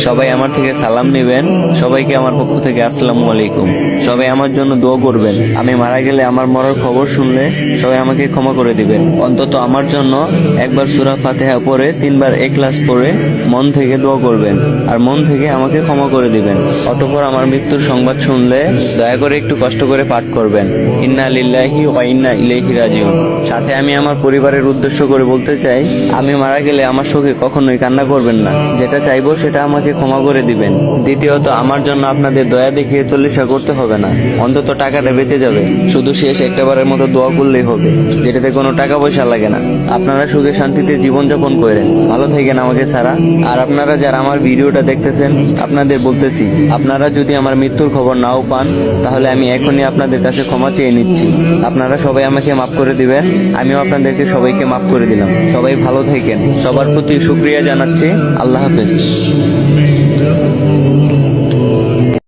সবাই আমার থেকে সালাম নেবেন। সবাইকে আমার পক্ষ থেকে আসসালামু আলাইকুম। সবাই আমার জন্য দোয়া করবেন। আমি মারা গেলে আমার মরার খবর শুনলে সবাই আমাকে ক্ষমা করে দিবেন। অন্তত আমার জন্য একবার সূরা ফাতিহা পড়ে 3 বার ইখলাস পড়ে মন থেকে দোয়া করবেন আর মন থেকে আমাকে ক্ষমা করে দিবেন। অতঃপর আমার মৃত্যুর সংবাদ শুনলে দয়া করে একটু কষ্ট করে পাঠ করবেন, ইন্না লিল্লাহি ওয়া ইন্না ইলাইহি রাজিউন। সাথে আমি আমার পরিবারের উদ্দেশ্য করে বলতে চাই, আমি মারা গেলে আমার শোকে কখনোই কান্না করবেন না। যেটা চাইবো সেটা আমাকে ক্ষমা করে দিবেন। দ্বিতীয়ত, আমার জন্য আপনাদের দয়া দেখিয়ে তল্লিশা করতে হবে না, অন্তত টাকাটা বেঁচে যাবে। শুধু শেষ একটাবারের মতো দোয়া করলেই হবে, যেটাতে কোনো টাকা পয়সা লাগে না। আপনারা সুখে শান্তিতে জীবনযাপন করেন, ভালো থাকেন আমাকে ছাড়া। আর আপনারা যারা আমার ভিডিওটা দেখতেছেন, আপনাদের বলতেছি, আপনারা যদি আমার মৃত্যুর খবর নাও পান, তাহলে আমি এখনই আপনাদের কাছে ক্ষমা চেয়ে নিচ্ছি। আপনারা সবাই আমাকে মাফ করে দিবেন, আমিও আপনাদেরকে সবাইকে মাফ করে দিলাম। সবাই ভালো থাকেন। সবার প্রতি শুকরিয়া জানাচ্ছি। আল্লাহ হাফেজ।